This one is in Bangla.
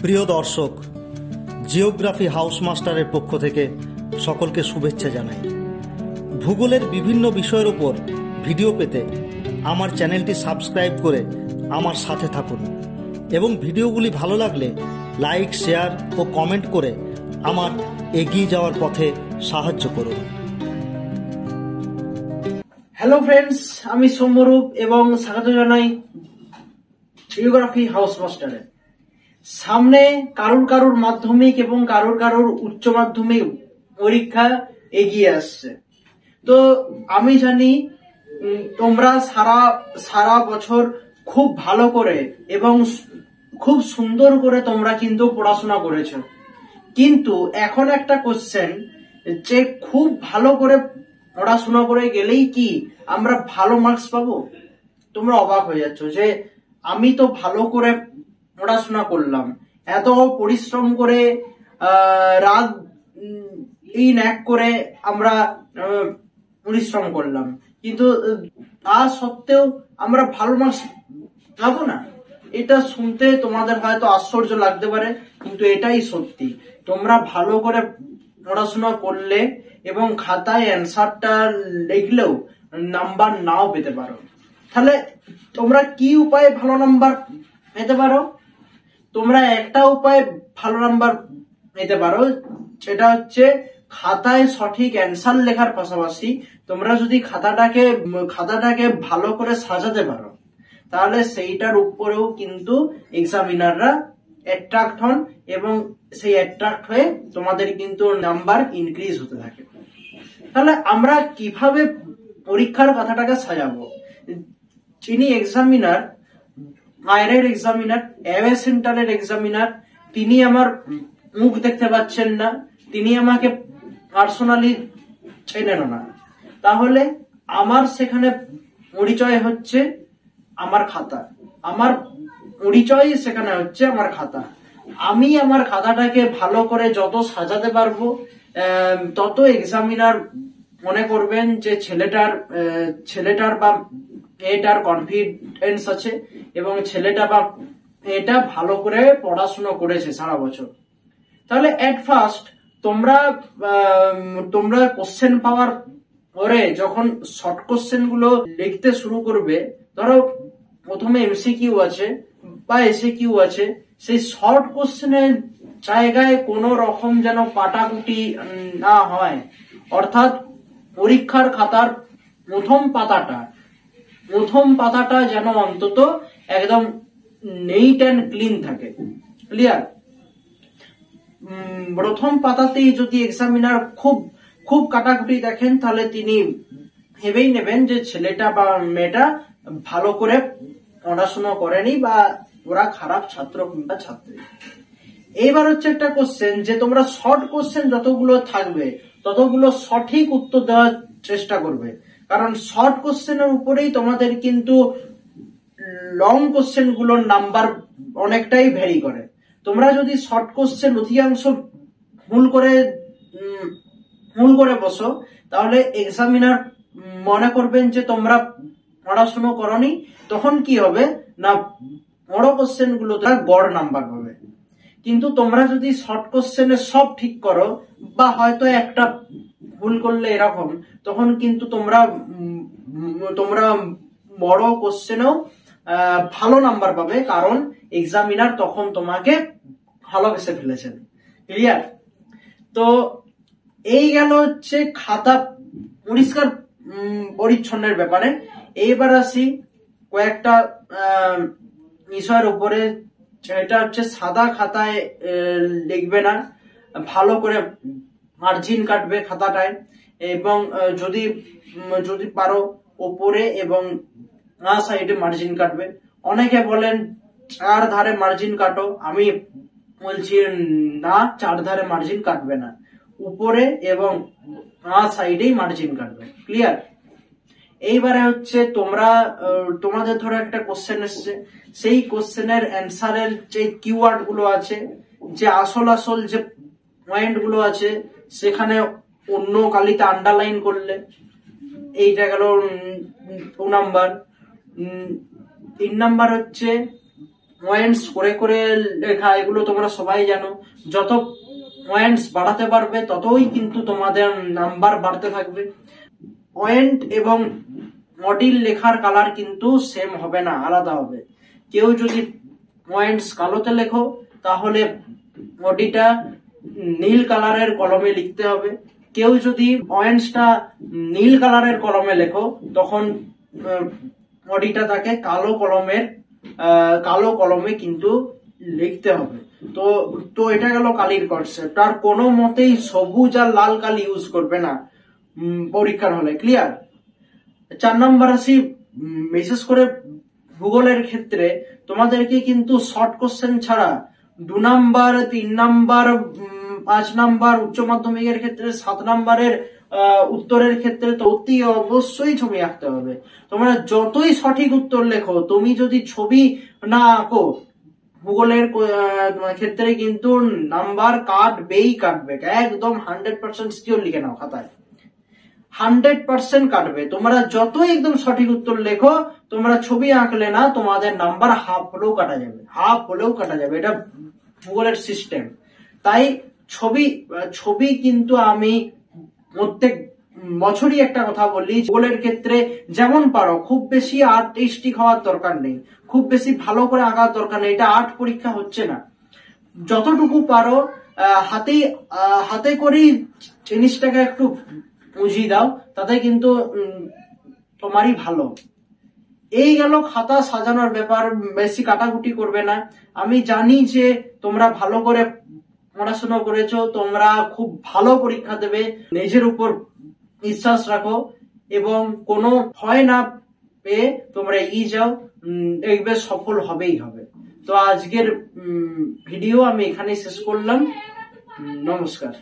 প্রিয় দর্শক, জিওগ্রাফি হাউস মাস্টারের পক্ষ থেকে সকলকে শুভেচ্ছা জানাই। ভূগোলের বিভিন্ন বিষয়ের উপর ভিডিও পেতে আমার চ্যানেলটি সাবস্ক্রাইব করে আমার সাথে থাকুন এবং ভিডিওগুলি ভালো লাগলে লাইক, শেয়ার ও কমেন্ট করে আমার এগিয়ে যাওয়ার পথে সাহায্য করুন। হ্যালো ফ্রেন্ডস, আমি সৌম্যরূপ এবং স্বাগত জানাই জিওগ্রাফি হাউস মাস্টারে। সামনে কারুর মাধ্যমিক এবং কারুর উচ্চ মাধ্যমিক পরীক্ষা এগিয়ে আসছে। তো আমি জানি তোমরা সারা বছর খুব ভালো করে এবং খুব সুন্দর করে তোমরা কিন্তু পড়াশোনা করেছো, কিন্তু এখন একটা কোশ্চেন যে খুব ভালো করে পড়াশোনা করে গেলেই কি আমরা ভালো মার্কস পাবো? তোমরা অবাক হয়ে যাচ্ছ যে আমি তো ভালো করে পড়াশোনা করলাম, এত পরিশ্রম করে রাত দিন এক করে আমরা পরিশ্রম করলাম, কিন্তু তা সত্ত্বেও আমরা ভালো মার্কস পাবো না। এটা শুনতে তোমাদের হয়তো আশ্চর্য লাগতে পারে, কিন্তু এটাই সত্যি। তোমরা ভালো করে পড়াশোনা করলে এবং খাতায় অ্যান্সারটা লিখলেও নাম্বার নাও পেতে পারো। তাহলে তোমরা কি উপায়ে ভালো নাম্বার পেতে পারো? তোমরা একটা উপায়ে ভালো নাম্বার পেতে পারো, সেটা হচ্ছে খাতায় সঠিক অ্যান্সার লেখার পাশাপাশি তোমরা যদি খাতাটাকে ভালো করে সাজাতে পারো, তাহলে সেইটার উপরেও কিন্তু এক্সামিনাররা অ্যাট্রাক্ট হন এবং সেই অ্যাট্রাক্ট হয়ে তোমাদের কিন্তু নাম্বার ইনক্রিজ হতে থাকে। তাহলে আমরা কিভাবে পরীক্ষার কথাটাকে সাজাবো? যিনি এক্সামিনার, আইরের এক্সামিনার, এওয়ে সেন্টারের এক্সামিনার, তিনি আমার মুখ দেখতে পাচ্ছেন না, তিনি আমাকে পার্সোনালি চেনেন না, তাহলে আমার সেখানে পরিচয় হচ্ছে আমার খাতা। আমার পরিচয় সেখানে হচ্ছে আমার খাতা। আমি আমার খাতাটাকে ভালো করে যত সাজাতে পারবো, তত এক্সামিনার মনে করবেন যে ছেলেটার বা এটার কনফিডেন্স আছে এবং ছেলেটা বা এটা ভালো করে পড়াশোনা করেছে সারা বছর। তাহলে এট ফার্স্ট তোমরা কোশ্চেন পাওয়ার পরে যখন শর্ট কোশ্চেন গুলো লিখতে শুরু করবে, ধরো প্রথমে এমসিকিউ আছে বা এসিকিউ আছে, সেই শর্ট কোশ্চেনের জায়গায় কোনো রকম যেন কাটাকুটি না হয়, অর্থাৎ পরীক্ষার খাতার প্রথম পাতাটা যেন অন্তত একদম নেট অ্যান্ড ক্লিন থাকে। ক্লিয়ার? প্রথম পাতাতেই যদি এক্সামিনার খুব কাটাকুটি দেখেন, তাহলে তিনি ভেবেই নেবেন যে ছেলেটা বা মেয়েটা ভালো করে পড়াশোনা করেনি বা ওরা খারাপ ছাত্র কিংবা ছাত্রী। এইবার হচ্ছে একটা কোশ্চেন যে তোমরা শর্ট কোশ্চেন যতগুলো থাকবে ততগুলো সঠিক উত্তর দেওয়ার চেষ্টা করবে, কারণ শর্ট কোশ্চেনের উপরেই তোমাদের কিন্তু লং কোশ্চেন গুলোর নাম্বার অনেকটাই ভ্যারি করে। তোমরা যদি শর্ট কোশ্চেন অধিকাংশ ভুল করে বসো, তাহলে এক্সামিনার মনে করবেন যে তোমরা পড়াশোনা করনি। তখন কি হবে না, বড় কোশ্চেন গুলো গড় নাম্বার পাবে। কিন্তু তোমরা যদি শর্ট কোশ্চেনে সব ঠিক করো বা হয়তো একটা ভুল করলে এরকম, তখন কিন্তু তোমরা বড় কোশ্চেনেও ভালো নাম্বার পাবে, কারণ এক্সামিনার তখন তোমাকে ভালোবেসে ফেলেছেন। ক্লিয়ার? তো এই গেল হচ্ছে খাতা পরিষ্কার পরিচ্ছন্নের ব্যাপারে। এইবার আসি কয়েকটা বিষয়ের উপরে। এটা হচ্ছে সাদা খাতায় লিখবে না, ভালো করে মার্জিন কাটবে খাতাটায়, এবং যদি পারো ওপরে এবং সাইডে মার্জিন কাটবে। অনেকে বলেন 4 ধারে মার্জিন কাটো, আমি বলছি না, 4 ধারে মার্জিন কাটবে না, উপরে এবং সাইডেই মার্জিন কাটবে। ক্লিয়ার? এইবারে হচ্ছে তোমাদের ধরো একটা কোশ্চেন এসছে, সেই কোশ্চেনের অ্যান্সারের যে কিওয়ার্ড গুলো আছে, যে আসল যে পয়েন্ট গুলো আছে, সেখানে অন্য কালিতে আন্ডারলাইন করলে এইটা গেল 2 নাম্বার। 3 নাম্বার হচ্ছে পয়েন্টস করে করে লেখা, এগুলো তোমরা সবাই জানো। যত পয়েন্টস বাড়াতে পারবে ততই কিন্তু তোমাদের নাম্বার বাড়তে থাকবে। পয়েন্ট এবং মডিল লেখার কালার কিন্তু সেম হবে না, আলাদা হবে। কেউ যদি পয়েন্টস কালোতে লেখো তাহলে বডিটা নীল কালারের কলমে লিখতে হবে। কেউ যদি পয়েন্টসটা নীল কালারের কলমে লেখো তখন বডিটা তাকে কালো কলমে কিন্তু লিখতে হবে। তো এটা গেল কালির কনসেপ্ট। আর কোনো মতেই সবুজ আর লাল কালি ইউজ করবে না পরীক্ষার হলে, ক্লিয়ার? 4 নম্বর আসি, বিশেষ করে ভূগোলের ক্ষেত্রে তোমাদেরকে কিন্তু শর্ট কোশ্চেন ছাড়া 2 নাম্বার, 3 নাম্বার, 5 নাম্বার, উচ্চ মাধ্যমিকের ক্ষেত্রে 7 নাম্বারের উত্তরের ক্ষেত্রে তো অতি অবশ্যই ছবি আঁকতে হবে। তোমরা যতই সঠিক উত্তর লেখো, তুমি যদি ছবি না আঁকো ভূগোলের ক্ষেত্রে কিন্তু নাম্বার কাটবে। একদম 100% শিওর লিখে নাও খাতায়, 100% কাটবে। তোমরা যতই একদম সঠিক উত্তর লেখো, তোমরা ছবি আঁকলে না, তোমাদের নাম্বার হাফ হলেও কাটা যাবে। এটা ভূগোলের সিস্টেম। তাই ছবি কিন্তু আমি প্রত্যেক বছরই একটা কথা বলি, ভূগোলের ক্ষেত্রে যেমন পারো, খুব বেশি আর্টিস্টিক হওয়ার দরকার নেই, খুব বেশি ভালো করে আঁকার দরকার নেই। এটা আর্ট পরীক্ষা হচ্ছে না। যতটুকু পারো হাতে করেই জিনিসটাকে একটু বুঝিয়ে দাও, তাতে কিন্তু তোমারই ভালো। এই গেল খাতা সাজানোর ব্যাপার। বেশি কাটাকুটি করবে না। আমি জানি যে তোমরা ভালো করে পড়াশোনা করেছো, তোমরা খুব ভালো পরীক্ষা দেবে। নিজের উপর বিশ্বাস রাখো এবং কোনো ভয় না পেয়ে তোমরা এগিয়ে যাও, দেখবে সফল হবেই হবে। তো আজকের ভিডিও আমি এখানেই শেষ করলাম। নমস্কার।